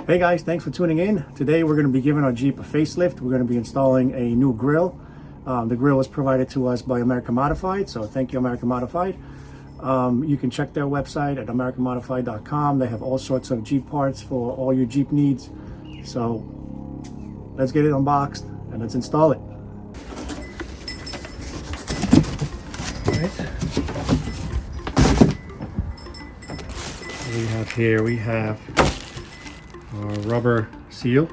Hey guys, thanks for tuning in. Today we're going to be giving our Jeep a facelift. We're going to be installing a new grill. The grill was provided to us by American Modified, so thank you American Modified. You can check their website at americanmodified.com. They have all sorts of Jeep parts for all your Jeep needs. So let's get it unboxed and let's install it. All right. We have our rubber seal.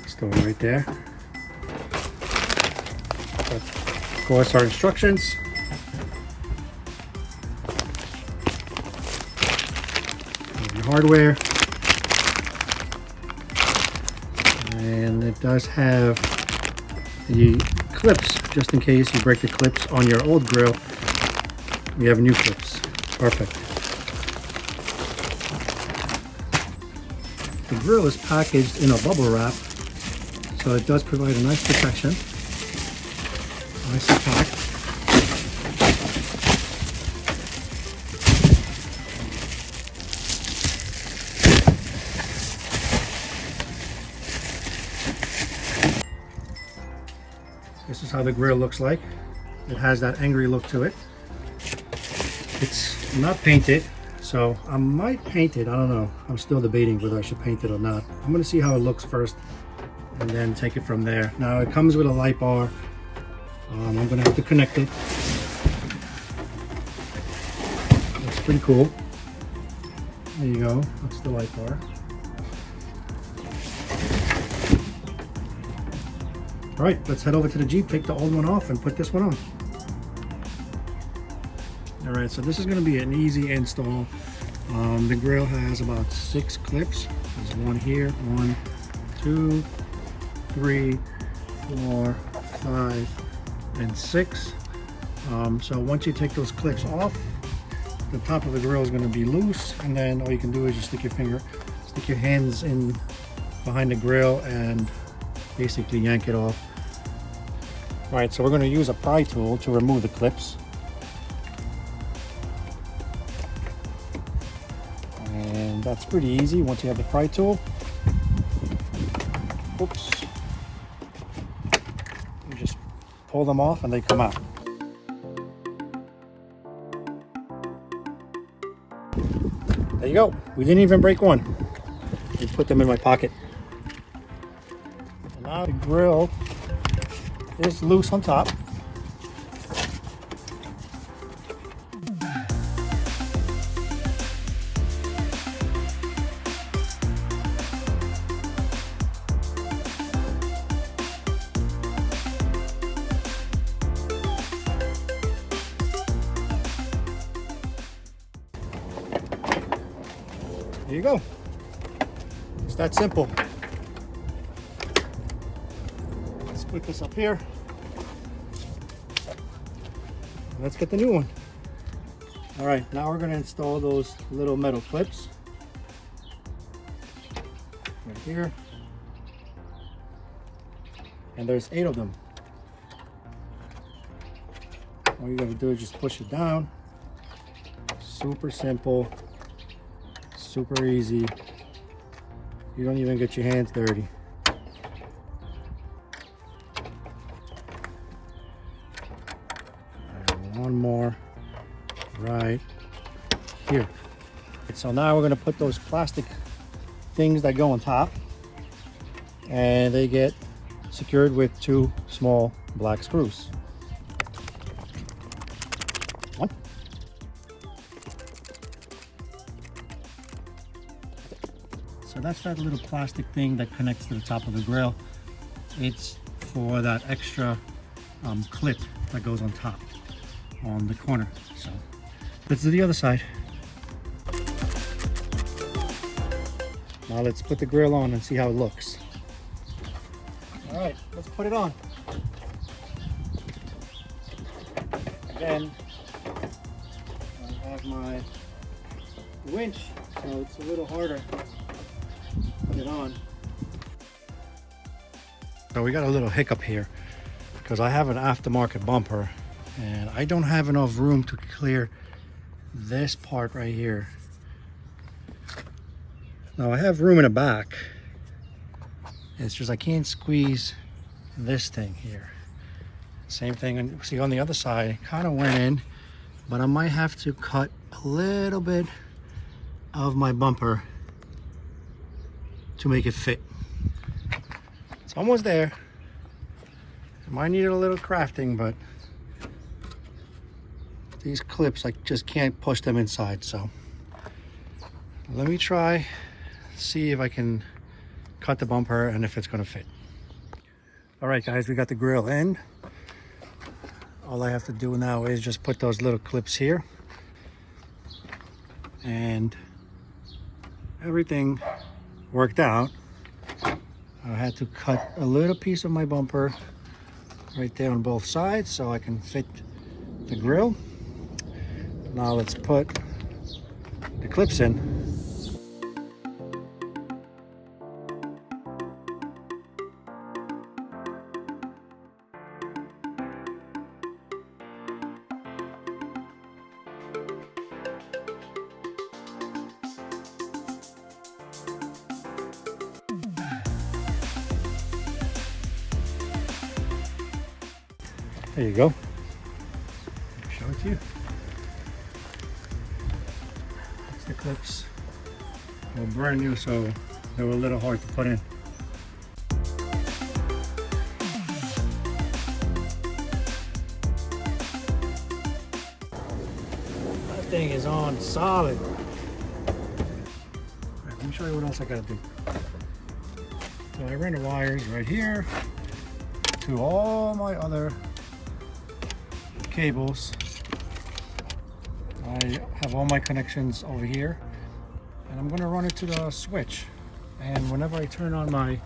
Store it right there. Of course, our instructions. Your hardware. And it does have the clips, just in case you break the clips on your old grill. We have new clips. Perfect. The grill is packaged in a bubble wrap, so it does provide a nice protection. Nicely packed. This is how the grill looks like. It has that angry look to it. It's not painted, so I might paint it. I don't know. I'm still debating whether I should paint it or not. I'm going to see how it looks first and then take it from there. Now it comes with a light bar. I'm going to have to connect it. That's pretty cool. There you go. That's the light bar. All right, let's head over to the Jeep, take the old one off and put this one on. All right, so this is going to be an easy install. The grill has about 6 clips. There's one here, 1, 2, 3, 4, 5, and 6. So once you take those clips off, the top of the grill is going to be loose, and then all you can do is just stick your hands in behind the grill and basically yank it off. All right, so we're going to use a pry tool to remove the clips. And that's pretty easy once you have the pry tool. Oops. You just pull them off and they come out. There you go. We didn't even break one. Just put them in my pocket. And now the grill is loose on top. There you go. It's that simple. Let's put this up here. Let's get the new one. All right, now we're going to install those little metal clips right here. And there's 8 of them. All you got to do is just push it down. Super simple. Super easy. You don't even get your hands dirty. And one more right here. So now we're going to put those plastic things that go on top, and they get secured with 2 small black screws. One. So that's that little plastic thing that connects to the top of the grill. It's for that extra clip that goes on top, on the corner. So let's do the other side. Now let's put the grill on and see how it looks. All right, let's put it on. Again, I have my winch, so it's a little harder to put it on. So we got a little hiccup here because I have an aftermarket bumper and I don't have enough room to clear this part right here. Now I have room in the back. It's just I can't squeeze this thing here. Same thing, and see on the other side, it kind of went in, but I might have to cut a little bit of my bumper to make it fit. It's almost there. It might need a little crafting, but these clips, I just can't push them inside. So let me try, see if I can cut the bumper and if it's gonna fit. All right, guys, we got the grill in. All I have to do now is just put those little clips here, and everything worked out. I had to cut a little piece of my bumper right there on both sides so I can fit the grill. Now let's put the clips in. There you go. Show it to you. That's the clips. They were brand new, so they were a little hard to put in. That thing is on solid. All right, let me show you what else I gotta do. So I ran the wires right here to all my other cables. I have all my connections over here, and I'm going to run it to the switch, and whenever I turn on my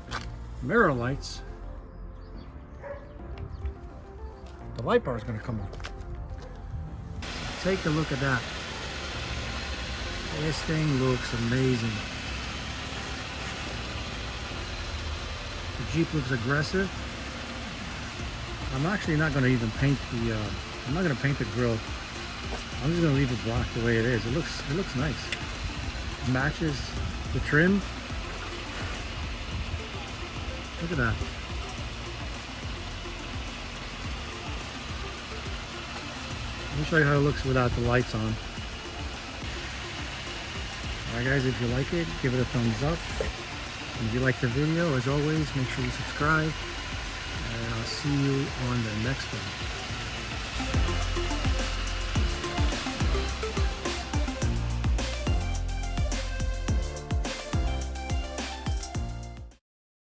mirror lights, the light bar is going to come on. Take a look at that. This thing looks amazing. The Jeep looks aggressive. I'm actually not going to even paint the I'm not going to paint the grill. I'm just going to leave it black the way it is. It looks nice. It matches the trim. Look at that. Let me show you how it looks without the lights on. Alright guys, if you like it, give it a thumbs up. And if you like the video, as always, make sure you subscribe. And I'll see you on the next one.